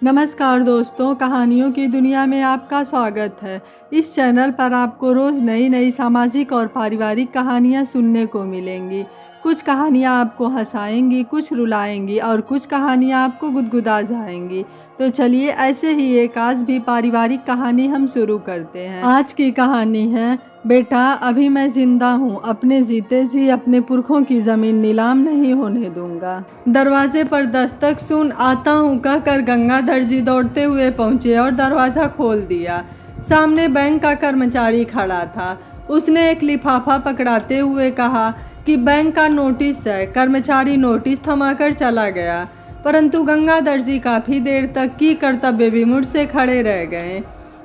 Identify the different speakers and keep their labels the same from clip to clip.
Speaker 1: नमस्कार दोस्तों, कहानियों की दुनिया में आपका स्वागत है। इस चैनल पर आपको रोज़ नई नई सामाजिक और पारिवारिक कहानियाँ सुनने को मिलेंगी। कुछ कहानियाँ आपको हंसाएंगी, कुछ रुलाएंगी और कुछ कहानियाँ आपको गुदगुदा जाएंगी। तो चलिए ऐसे ही एक आज भी पारिवारिक कहानी हम शुरू करते हैं। आज की कहानी है, बेटा अभी मैं जिंदा हूँ, अपने जीते जी अपने पुरखों की ज़मीन नीलाम नहीं होने दूंगा। दरवाजे पर दस्तक सुन, आता हूँ कहकर गंगाधर जी दौड़ते हुए पहुँचे और दरवाज़ा खोल दिया। सामने बैंक का कर्मचारी खड़ा था। उसने एक लिफाफा पकड़ाते हुए कहा कि बैंक का नोटिस है। कर्मचारी नोटिस थमाकर चला गया, परंतु गंगाधर जी काफ़ी देर तक की कर्तव्य विमूढ़ से खड़े रह गए।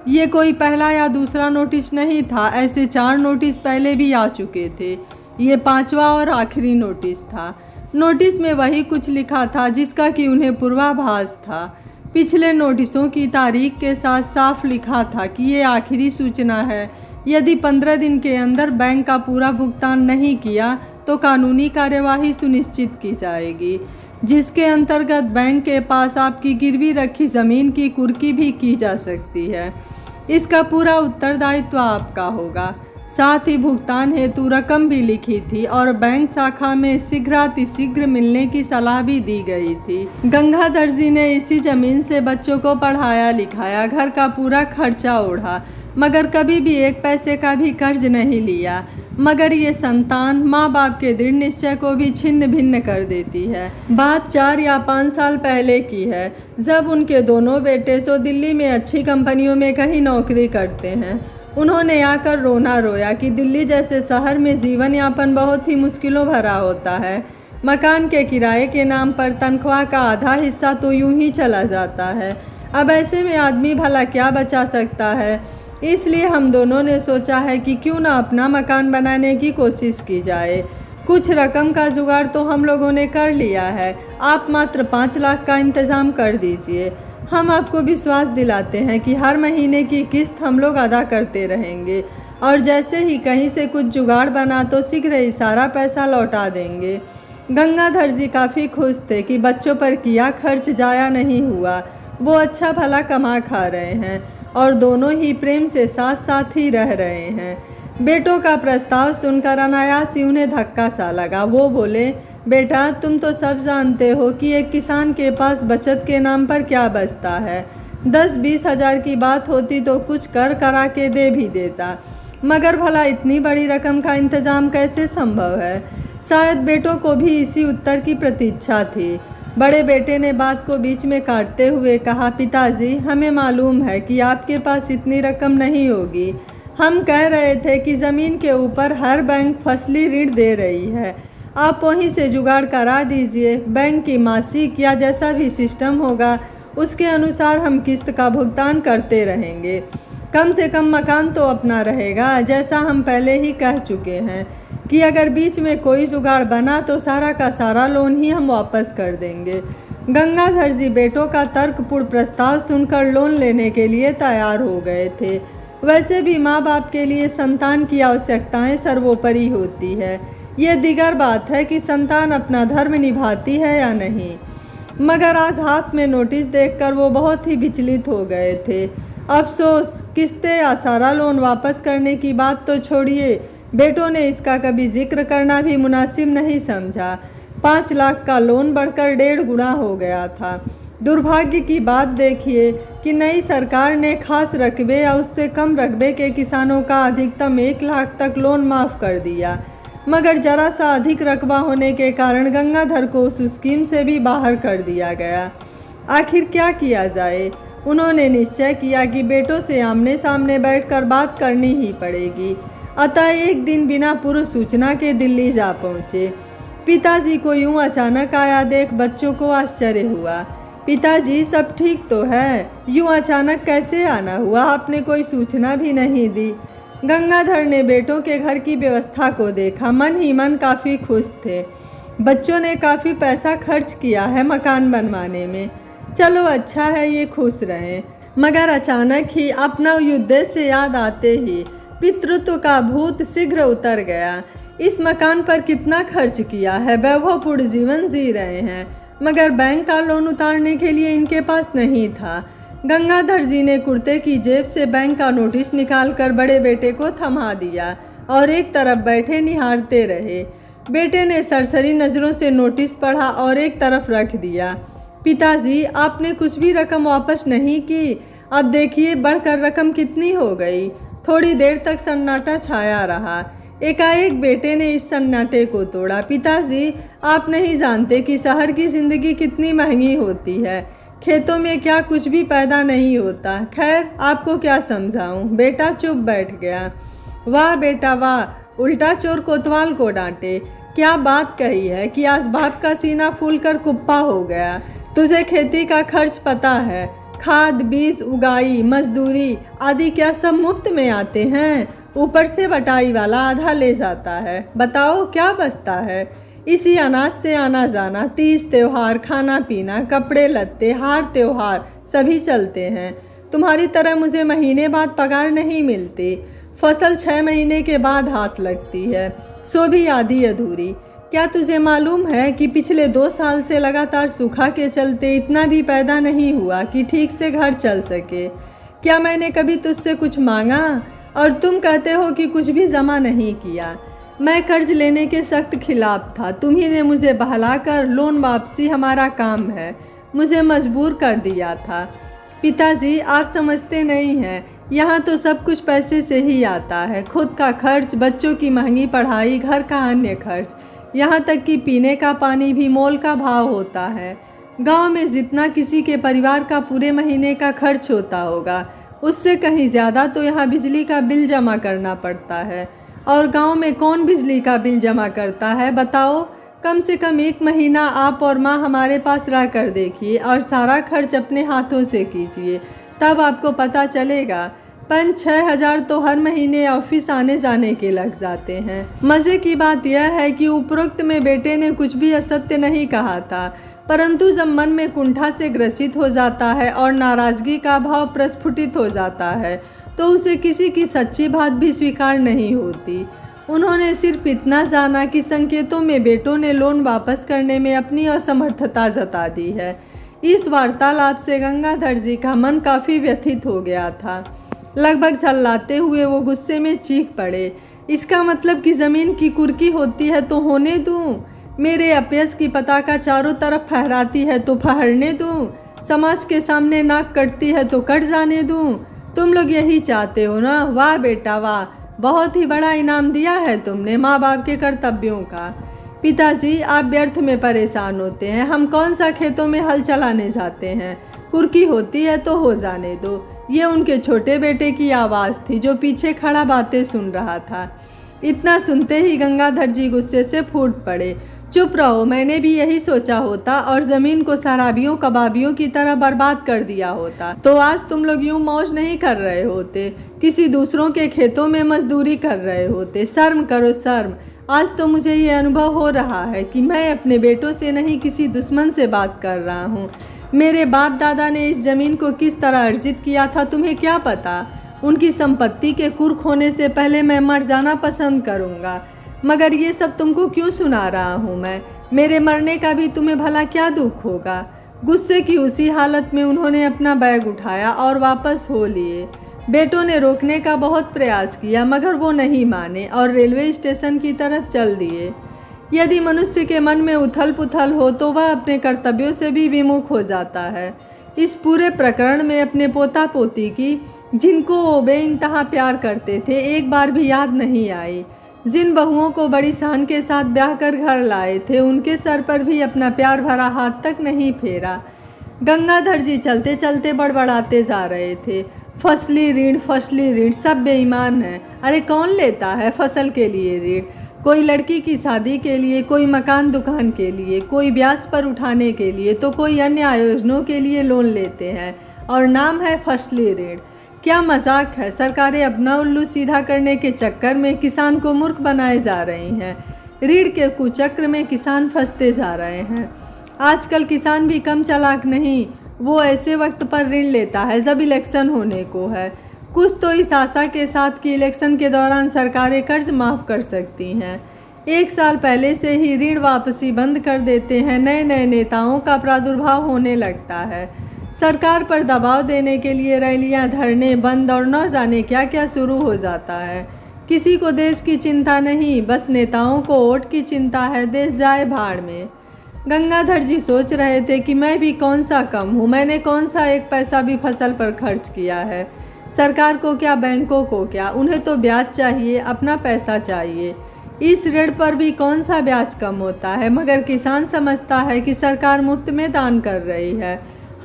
Speaker 1: ये कोई पहला या दूसरा नोटिस नहीं था, ऐसे 4 नोटिस पहले भी आ चुके थे। ये 5वां और आखिरी नोटिस था। नोटिस में वही कुछ लिखा था जिसका कि उन्हें पूर्वाभास था। पिछले नोटिसों की तारीख के साथ साफ लिखा था कि ये आखिरी सूचना है। यदि 15 दिन के अंदर बैंक का पूरा भुगतान नहीं किया तो कानूनी कार्यवाही सुनिश्चित की जाएगी, जिसके अंतर्गत बैंक के पास आपकी गिरवी रखी ज़मीन की कुर्की भी की जा सकती है। इसका पूरा उत्तरदायित्व आपका होगा। साथ ही भुगतान हेतु रकम भी लिखी थी और बैंक शाखा में शीघ्रातिशीघ्र मिलने की सलाह भी दी गई थी। गंगाधर जी ने इसी ज़मीन से बच्चों को पढ़ाया लिखाया, घर का पूरा खर्चा ओढ़ा, मगर कभी भी एक पैसे का भी कर्ज नहीं लिया। मगर ये संतान माँ बाप के दृढ़ निश्चय को भी छिन्न भिन्न कर देती है। बात 4 या 5 साल पहले की है, जब उनके दोनों बेटे सो दिल्ली में अच्छी कंपनियों में कहीं नौकरी करते हैं। उन्होंने आकर रोना रोया कि दिल्ली जैसे शहर में जीवन यापन बहुत ही मुश्किलों भरा होता है। मकान के किराए के नाम पर तनख्वाह का आधा हिस्सा तो यूं ही चला जाता है। अब ऐसे में आदमी भला क्या बचा सकता है। इसलिए हम दोनों ने सोचा है कि क्यों ना अपना मकान बनाने की कोशिश की जाए। कुछ रकम का जुगाड़ तो हम लोगों ने कर लिया है, आप मात्र 5 लाख का इंतज़ाम कर दीजिए। हम आपको विश्वास दिलाते हैं कि हर महीने की किस्त हम लोग अदा करते रहेंगे और जैसे ही कहीं से कुछ जुगाड़ बना तो शीघ्र ही सारा पैसा लौटा देंगे। गंगाधर जी काफ़ी खुश थे कि बच्चों पर किया खर्च जाया नहीं हुआ। वो अच्छा भला कमा खा रहे हैं और दोनों ही प्रेम से साथ साथ ही रह रहे हैं। बेटों का प्रस्ताव सुनकर अनायास ही उन्हें धक्का सा लगा। वो बोले, बेटा तुम तो सब जानते हो कि एक किसान के पास बचत के नाम पर क्या बचता है। 10-20 हज़ार की बात होती तो कुछ कर करा के दे भी देता, मगर भला इतनी बड़ी रकम का इंतजाम कैसे संभव है। शायद बेटों को भी इसी उत्तर की प्रतीक्षा थी। बड़े बेटे ने बात को बीच में काटते हुए कहा, पिताजी हमें मालूम है कि आपके पास इतनी रकम नहीं होगी। हम कह रहे थे कि ज़मीन के ऊपर हर बैंक फसली ऋण दे रही है, आप वहीं से जुगाड़ करा दीजिए। बैंक की मासिक या जैसा भी सिस्टम होगा उसके अनुसार हम किस्त का भुगतान करते रहेंगे। कम से कम मकान तो अपना रहेगा। जैसा हम पहले ही कह चुके हैं कि अगर बीच में कोई जुगाड़ बना तो सारा का सारा लोन ही हम वापस कर देंगे। गंगाधर जी बेटों का तर्कपूर्ण प्रस्ताव सुनकर लोन लेने के लिए तैयार हो गए थे। वैसे भी माँ बाप के लिए संतान की आवश्यकताएं सर्वोपरि होती है। ये दिगर बात है कि संतान अपना धर्म निभाती है या नहीं। मगर आज हाथ में नोटिस देखकर वो बहुत ही विचलित हो गए थे। अफसोस, किस्तें या सारा लोन वापस करने की बात तो छोड़िए, बेटों ने इसका कभी जिक्र करना भी मुनासिब नहीं समझा। 5 लाख का लोन बढ़कर 1.5 गुना हो गया था। दुर्भाग्य की बात देखिए कि नई सरकार ने खास रकबे या उससे कम रकबे के किसानों का अधिकतम 1 लाख तक लोन माफ़ कर दिया, मगर जरा सा अधिक रकबा होने के कारण गंगाधर को उस स्कीम से भी बाहर कर दिया गया। आखिर क्या किया जाए। उन्होंने निश्चय किया कि बेटों से आमने सामने बैठकर बात करनी ही पड़ेगी। अतः एक दिन बिना पूर्व सूचना के दिल्ली जा पहुँचे। पिताजी को यूं अचानक आया देख बच्चों को आश्चर्य हुआ। पिताजी सब ठीक तो है, यूं अचानक कैसे आना हुआ, आपने कोई सूचना भी नहीं दी। गंगाधर ने बेटों के घर की व्यवस्था को देखा, मन ही मन काफ़ी खुश थे। बच्चों ने काफ़ी पैसा खर्च किया है मकान बनवाने में। चलो अच्छा है, ये खुश रहें। मगर अचानक ही अपना युद्ध से याद आते ही पितृत्व का भूत शीघ्र उतर गया। इस मकान पर कितना खर्च किया है, वैभवपूर्ण जीवन जी रहे हैं, मगर बैंक का लोन उतारने के लिए इनके पास नहीं था। गंगाधर जी ने कुर्ते की जेब से बैंक का नोटिस निकालकर बड़े बेटे को थमा दिया और एक तरफ बैठे निहारते रहे। बेटे ने सरसरी नज़रों से नोटिस पढ़ा और एक तरफ रख दिया। पिताजी, आपने कुछ भी रकम वापस नहीं की। अब देखिए बढ़कर रकम कितनी हो गई। थोड़ी देर तक सन्नाटा छाया रहा। एकाएक बेटे ने इस सन्नाटे को तोड़ा। पिताजी, आप नहीं जानते कि शहर की ज़िंदगी कितनी महंगी होती है। खेतों में क्या कुछ भी पैदा नहीं होता। खैर, आपको क्या समझाऊं। बेटा चुप बैठ गया। वाह बेटा वाह, उल्टा चोर कोतवाल को डांटे। क्या बात कही है कि आज बाप का सीना फूलकर कुप्पा हो गया। तुझे खेती का खर्च पता है। खाद, बीज, उगाई, मजदूरी आदि क्या सब मुफ्त में आते हैं? ऊपर से बटाई वाला आधा ले जाता है। बताओ क्या बचता है? इसी अनाज से आना जाना, तीज त्योहार, खाना पीना, कपड़े लत्ते, हार त्योहार सभी चलते हैं। तुम्हारी तरह मुझे महीने बाद पगार नहीं मिलती। फसल 6 महीने के बाद हाथ लगती है, सो भी आधी अधूरी। क्या तुझे मालूम है कि पिछले 2 साल से लगातार सूखा के चलते इतना भी पैदा नहीं हुआ कि ठीक से घर चल सके? क्या मैंने कभी तुझसे कुछ मांगा? और तुम कहते हो कि कुछ भी जमा नहीं किया। मैं कर्ज लेने के सख्त खिलाफ था। तुम्ही ने मुझे बहलाकर लोन वापसी हमारा काम है, मुझे मजबूर कर दिया था। पिताजी, आप समझते नहीं हैं, यहाँ तो सब कुछ पैसे से ही आता है। खुद का खर्च, बच्चों की महंगी पढ़ाई, घर का अन्य खर्च, यहाँ तक कि पीने का पानी भी मोल का भाव होता है। गांव में जितना किसी के परिवार का पूरे महीने का खर्च होता होगा, उससे कहीं ज़्यादा तो यहाँ बिजली का बिल जमा करना पड़ता है। और गांव में कौन बिजली का बिल जमा करता है बताओ? कम से कम 1 महीना आप और माँ हमारे पास रह कर देखिए और सारा खर्च अपने हाथों से कीजिए, तब आपको पता चलेगा। 5-6 हज़ार तो हर महीने ऑफिस आने जाने के लग जाते हैं। मज़े की बात यह है कि उपरोक्त में बेटे ने कुछ भी असत्य नहीं कहा था, परंतु जब मन में कुंठा से ग्रसित हो जाता है और नाराज़गी का भाव प्रस्फुटित हो जाता है तो उसे किसी की सच्ची बात भी स्वीकार नहीं होती। उन्होंने सिर्फ इतना जाना कि संकेतों में बेटों ने लोन वापस करने में अपनी असमर्थता जता दी है। इस वार्तालाप से गंगाधर जी का मन काफ़ी व्यथित हो गया था। लगभग झल्लाते हुए वो गुस्से में चीख पड़े। इसका मतलब कि ज़मीन की कुर्की होती है तो होने दूँ? मेरे अपयश की पताका चारों तरफ फहराती है तो फहरने दूँ? समाज के सामने नाक कटती है तो कट जाने दूँ? तुम लोग यही चाहते हो ना? वाह बेटा वाह, बहुत ही बड़ा इनाम दिया है तुमने माँ बाप के कर्तव्यों का। पिताजी, आप व्यर्थ में परेशान होते हैं। हम कौन सा खेतों में हल चलाने जाते हैं? कुर्की होती है तो हो जाने दो। ये उनके छोटे बेटे की आवाज़ थी जो पीछे खड़ा बातें सुन रहा था। इतना सुनते ही गंगाधर जी गुस्से से फूट पड़े। चुप रहो, मैंने भी यही सोचा होता और ज़मीन को शराबियों कबाबियों की तरह बर्बाद कर दिया होता तो आज तुम लोग यूँ मौज नहीं कर रहे होते, किसी दूसरों के खेतों में मजदूरी कर रहे होते। शर्म करो शर्म। आज तो मुझे ये अनुभव हो रहा है कि मैं अपने बेटों से नहीं किसी दुश्मन से बात कर रहा हूँ। मेरे बाप दादा ने इस ज़मीन को किस तरह अर्जित किया था तुम्हें क्या पता? उनकी संपत्ति के कुर्क होने से पहले मैं मर जाना पसंद करूँगा। मगर ये सब तुमको क्यों सुना रहा हूँ मैं? मेरे मरने का भी तुम्हें भला क्या दुख होगा? गुस्से की उसी हालत में उन्होंने अपना बैग उठाया और वापस हो लिए। बेटों ने रोकने का बहुत प्रयास किया मगर वो नहीं माने और रेलवे स्टेशन की तरफ चल दिए। यदि मनुष्य के मन में उथल पुथल हो तो वह अपने कर्तव्यों से भी विमुख हो जाता है। इस पूरे प्रकरण में अपने पोता पोती की, जिनको वो बेइंतहा प्यार करते थे, एक बार भी याद नहीं आई। जिन बहुओं को बड़ी शान के साथ ब्याह कर घर लाए थे, उनके सर पर भी अपना प्यार भरा हाथ तक नहीं फेरा। गंगाधर जी चलते चलते बड़बड़ाते जा रहे थे। फसली ऋण, सब बेईमान है। अरे कौन लेता है फसल के लिए ऋण? कोई लड़की की शादी के लिए, कोई मकान दुकान के लिए, कोई ब्याज पर उठाने के लिए, तो कोई अन्य आयोजनों के लिए लोन लेते हैं और नाम है फसली ऋण। क्या मजाक है? सरकारें अपना उल्लू सीधा करने के चक्कर में किसान को मूर्ख बनाए जा रही हैं। ऋण के कुचक्र में किसान फंसते जा रहे हैं। आजकल किसान भी कम चालाक नहीं, वो ऐसे वक्त पर ऋण लेता है जब इलेक्शन होने को है। कुछ तो इस आशा के साथ कि इलेक्शन के दौरान सरकारें कर्ज माफ़ कर सकती हैं। 1 साल पहले से ही ऋण वापसी बंद कर देते हैं। नए नए नेताओं का प्रादुर्भाव होने लगता है। सरकार पर दबाव देने के लिए रैलियां, धरने, बंद और न जाने क्या क्या शुरू हो जाता है। किसी को देश की चिंता नहीं, बस नेताओं को वोट की चिंता है। देश जाए भाड़ में। गंगाधर जी सोच रहे थे कि मैं भी कौन सा कम हूँ। मैंने कौन सा एक पैसा भी फसल पर खर्च किया है। सरकार को क्या, बैंकों को क्या, उन्हें तो ब्याज चाहिए, अपना पैसा चाहिए। इस ऋण पर भी कौन सा ब्याज कम होता है। मगर किसान समझता है कि सरकार मुफ्त में दान कर रही है,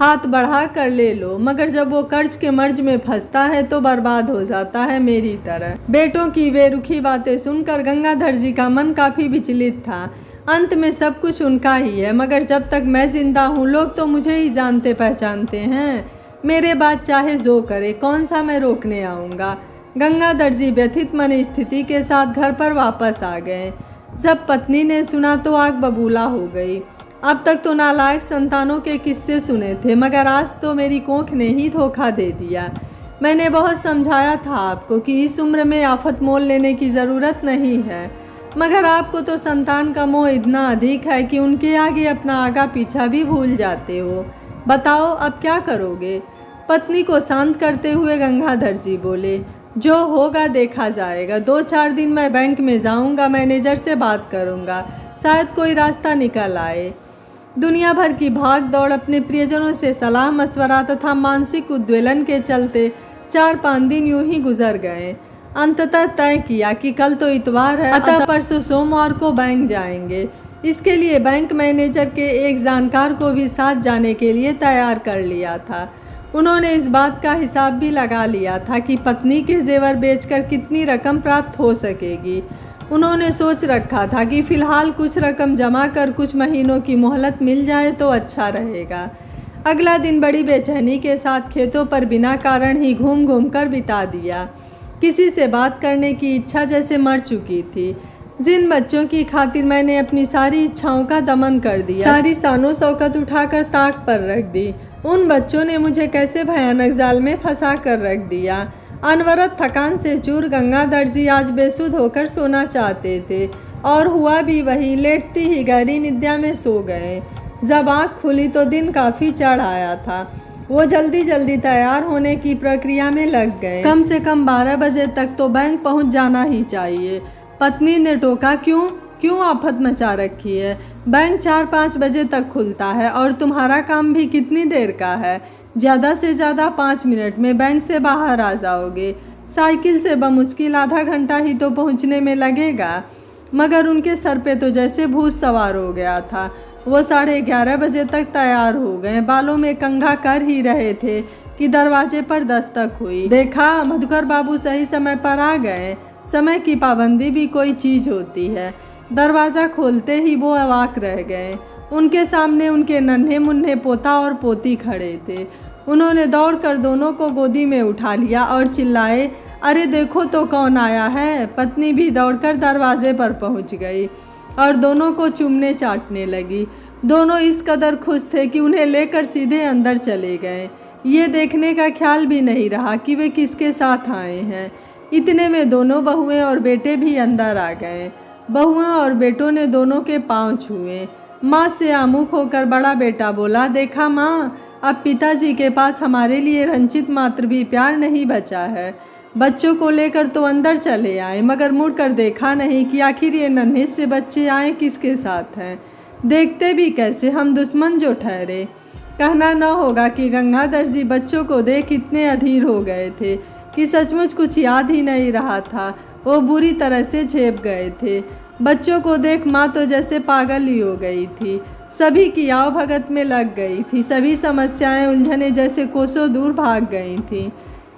Speaker 1: हाथ बढ़ा कर ले लो। मगर जब वो कर्ज के मर्ज में फंसता है तो बर्बाद हो जाता है, मेरी तरह। बेटों की बेरुखी बातें सुनकर गंगाधर जी का मन काफ़ी विचलित था। अंत में सब कुछ उनका ही है, मगर जब तक मैं जिंदा हूँ लोग तो मुझे ही जानते पहचानते हैं। मेरे बाद चाहे जो करे, कौन सा मैं रोकने आऊँगा। गंगाधर जी व्यथित मन स्थिति के साथ घर पर वापस आ गए। जब पत्नी ने सुना तो आग बबूला हो गई। अब तक तो नालायक संतानों के किस्से सुने थे, मगर आज तो मेरी कोख ने ही धोखा दे दिया। मैंने बहुत समझाया था आपको कि इस उम्र में आफत मोल लेने की ज़रूरत नहीं है, मगर आपको तो संतान का मोह इतना अधिक है कि उनके आगे अपना आगा पीछा भी भूल जाते हो। बताओ अब क्या करोगे। पत्नी को शांत करते हुए गंगाधर जी बोले, जो होगा देखा जाएगा। 2-4 दिन मैं बैंक में जाऊंगा, मैनेजर से बात करूंगा, शायद कोई रास्ता निकल आए। दुनिया भर की भाग दौड़, अपने प्रियजनों से सलाह मशवरा तथा मानसिक उद्वेलन के चलते 4-5 दिन यूं ही गुजर गए। अंततः तय किया कि कल तो इतवार है, अतः परसों सोमवार को बैंक जाएंगे। इसके लिए बैंक मैनेजर के एक जानकार को भी साथ जाने के लिए तैयार कर लिया था। उन्होंने इस बात का हिसाब भी लगा लिया था कि पत्नी के जेवर बेचकर कितनी रकम प्राप्त हो सकेगी। उन्होंने सोच रखा था कि फिलहाल कुछ रकम जमा कर कुछ महीनों की मोहलत मिल जाए तो अच्छा रहेगा। अगला दिन बड़ी बेचैनी के साथ खेतों पर बिना कारण ही घूम घूम कर बिता दिया। किसी से बात करने की इच्छा जैसे मर चुकी थी। जिन बच्चों की खातिर मैंने अपनी सारी इच्छाओं का दमन कर दिया, सारी शानो शौकत उठाकर ताक पर रख दी, उन बच्चों ने मुझे कैसे भयानक जाल में फंसा कर रख दिया। अनवरत थकान से चूर गंगाधर जी आज बेसुध होकर सोना चाहते थे, और हुआ भी वही। लेटती ही गहरी निद्रा में सो गए। जब आँख खुली तो दिन काफ़ी चढ़ आया था। वो जल्दी जल्दी तैयार होने की प्रक्रिया में लग गए। कम से कम 12 बजे तक तो बैंक पहुंच जाना ही चाहिए। पत्नी ने टोका, क्यों आफत मचा रखी है। बैंक 4-5 बजे तक खुलता है और तुम्हारा काम भी कितनी देर का है। ज़्यादा से ज़्यादा 5 मिनट में बैंक से बाहर आ जाओगे। साइकिल से बमुश्किल आधा घंटा ही तो पहुंचने में लगेगा। मगर उनके सर पे तो जैसे भूत सवार हो गया था। वो 11:30 बजे तक तैयार हो गए। बालों में कंघा कर ही रहे थे कि दरवाजे पर दस्तक हुई। देखा, मधुकर बाबू सही समय पर आ गए। समय की पाबंदी भी कोई चीज़ होती है। दरवाज़ा खोलते ही वो अवाक रह गए। उनके सामने उनके नन्हे मुन्ने पोता और पोती खड़े थे। उन्होंने दौड़कर दोनों को गोदी में उठा लिया और चिल्लाए, अरे देखो तो कौन आया है। पत्नी भी दौड़कर दरवाजे पर पहुंच गई और दोनों को चूमने चाटने लगी। दोनों इस कदर खुश थे कि उन्हें लेकर सीधे अंदर चले गए। ये देखने का ख्याल भी नहीं रहा कि वे किसके साथ आए हैं। इतने में दोनों बहुएं और बेटे भी अंदर आ गए। बहुएं और बेटों ने दोनों के पांव छुए। माँ से आमुख होकर बड़ा बेटा बोला, देखा माँ, अब पिताजी के पास हमारे लिए रंचित मात्र भी प्यार नहीं बचा है। बच्चों को लेकर तो अंदर चले आए, मगर मुड़कर देखा नहीं कि आखिर ये नन्हे से बच्चे आए किसके साथ हैं। देखते भी कैसे, हम दुश्मन जो ठहरे। कहना न होगा कि गंगाधर जी बच्चों को देख इतने अधीर हो गए थे कि सचमुच कुछ याद ही नहीं रहा था। वो बुरी तरह से झेप गए थे। बच्चों को देख माँ तो जैसे पागल ही हो गई थी। सभी की आओ भगत में लग गई थी। सभी समस्याएं उलझने जैसे कोसों दूर भाग गई थी।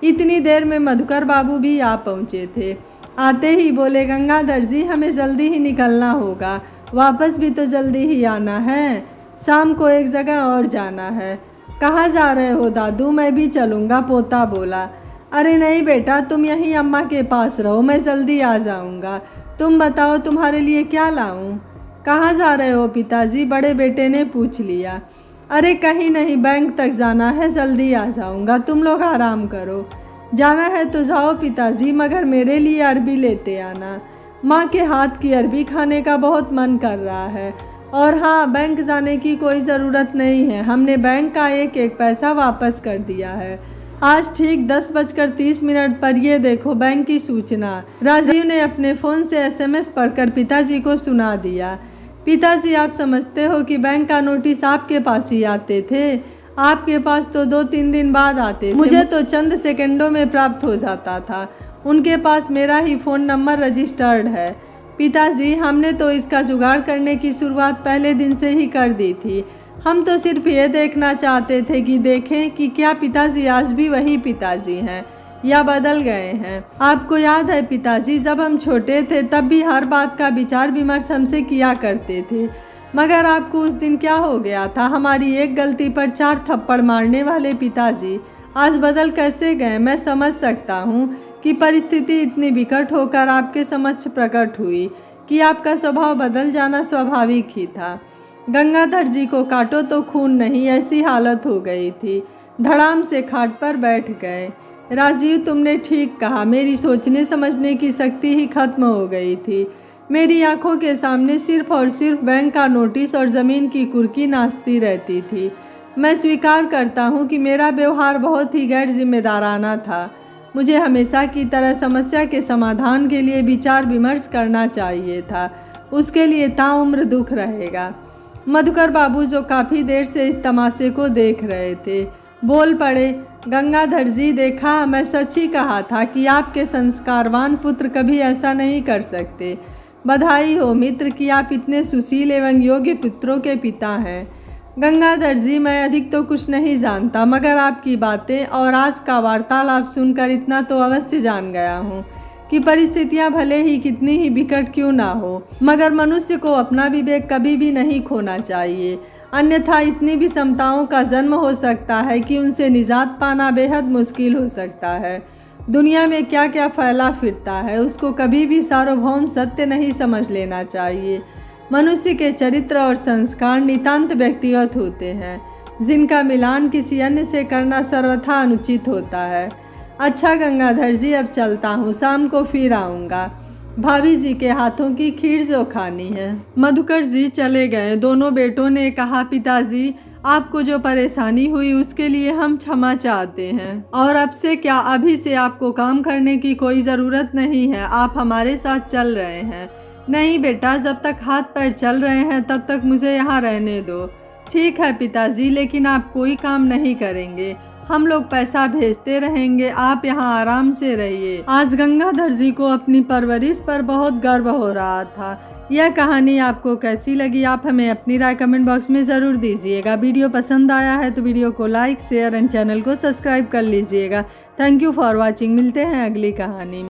Speaker 1: इतनी देर में मधुकर बाबू भी आ पहुँचे थे। आते ही बोले, गंगाधर जी हमें जल्दी ही निकलना होगा, वापस भी तो जल्दी ही आना है। शाम को एक जगह और जाना है। कहाँ जा रहे हो दादू, मैं भी चलूँगा, पोता बोला। अरे नहीं बेटा, तुम यहीं अम्मा के पास रहो, मैं जल्दी आ जाऊँगा। तुम बताओ तुम्हारे लिए क्या लाऊं? कहाँ जा रहे हो पिताजी, बड़े बेटे ने पूछ लिया। अरे कहीं नहीं, बैंक तक जाना है, जल्दी आ जाऊँगा, तुम लोग आराम करो। जाना है तो जाओ पिताजी, मगर मेरे लिए अरबी लेते आना। माँ के हाथ की अरबी खाने का बहुत मन कर रहा है। और हाँ, बैंक जाने की कोई ज़रूरत नहीं है, हमने बैंक का एक एक पैसा वापस कर दिया है। आज ठीक 10:30 पर ये देखो बैंक की सूचना। राजीव ने अपने फ़ोन से SMS पढ़कर पिताजी को सुना दिया। पिताजी, आप समझते हो कि बैंक का नोटिस आपके पास ही आते थे? आपके पास तो 2-3 दिन बाद आते थे। मुझे तो चंद सेकंडों में प्राप्त हो जाता था। उनके पास मेरा ही फ़ोन नंबर रजिस्टर्ड है। पिताजी, हमने तो इसका जुगाड़ करने की शुरुआत पहले दिन से ही कर दी थी। हम तो सिर्फ ये देखना चाहते थे कि देखें कि क्या पिताजी आज भी वही पिताजी हैं या बदल गए हैं। आपको याद है पिताजी, जब हम छोटे थे तब भी हर बात का विचार विमर्श हमसे किया करते थे, मगर आपको उस दिन क्या हो गया था? हमारी एक गलती पर 4 थप्पड़ मारने वाले पिताजी आज बदल कैसे गए? मैं समझ सकता हूँ कि परिस्थिति इतनी विकट होकर आपके समक्ष प्रकट हुई कि आपका स्वभाव बदल जाना स्वाभाविक ही था। गंगाधर जी को काटो तो खून नहीं, ऐसी हालत हो गई थी। धड़ाम से खाट पर बैठ गए। राजीव, तुमने ठीक कहा, मेरी सोचने समझने की शक्ति ही खत्म हो गई थी। मेरी आंखों के सामने सिर्फ और सिर्फ बैंक का नोटिस और ज़मीन की कुर्की नाचती रहती थी। मैं स्वीकार करता हूँ कि मेरा व्यवहार बहुत ही गैर जिम्मेदाराना था। मुझे हमेशा की तरह समस्या के समाधान के लिए विचार विमर्श करना चाहिए था। उसके लिए ताउम्र दुख रहेगा। मधुकर बाबू, जो काफ़ी देर से इस तमाशे को देख रहे थे, बोल पड़े। गंगाधर जी, देखा, मैं सच ही कहा था कि आपके संस्कारवान पुत्र कभी ऐसा नहीं कर सकते। बधाई हो मित्र कि आप इतने सुशील एवं योग्य पुत्रों के पिता हैं। गंगाधर जी, मैं अधिक तो कुछ नहीं जानता, मगर आपकी बातें और आज का वार्तालाप सुनकर इतना तो अवश्य जान गया हूँ कि परिस्थितियाँ भले ही कितनी ही विकट क्यों ना हो, मगर मनुष्य को अपना विवेक कभी भी नहीं खोना चाहिए, अन्यथा इतनी विषमताओं का जन्म हो सकता है कि उनसे निजात पाना बेहद मुश्किल हो सकता है। दुनिया में क्या क्या फैला फिरता है, उसको कभी भी सार्वभौम सत्य नहीं समझ लेना चाहिए। मनुष्य के चरित्र और संस्कार नितांत व्यक्तिगत होते हैं, जिनका मिलान किसी अन्य से करना सर्वथा अनुचित होता है। अच्छा गंगाधर जी, अब चलता हूँ, शाम को फिर आऊँगा। भाभी जी के हाथों की खीर जो खानी है। मधुकर जी चले गए। दोनों बेटों ने कहा, पिताजी, आपको जो परेशानी हुई उसके लिए हम क्षमा चाहते हैं, और अब से क्या, अभी से आपको काम करने की कोई ज़रूरत नहीं है, आप हमारे साथ चल रहे हैं। नहीं बेटा, जब तक हाथ पैर चल रहे हैं तब तक मुझे यहाँ रहने दो। ठीक है पिताजी, लेकिन आप कोई काम नहीं करेंगे, हम लोग पैसा भेजते रहेंगे, आप यहाँ आराम से रहिए। आज गंगाधर जी को अपनी परवरिश पर बहुत गर्व हो रहा था। यह कहानी आपको कैसी लगी, आप हमें अपनी राय कमेंट बॉक्स में ज़रूर दीजिएगा। वीडियो पसंद आया है तो वीडियो को लाइक, शेयर एंड चैनल को सब्सक्राइब कर लीजिएगा। Thank you for watching. मिलते हैं अगली कहानी में।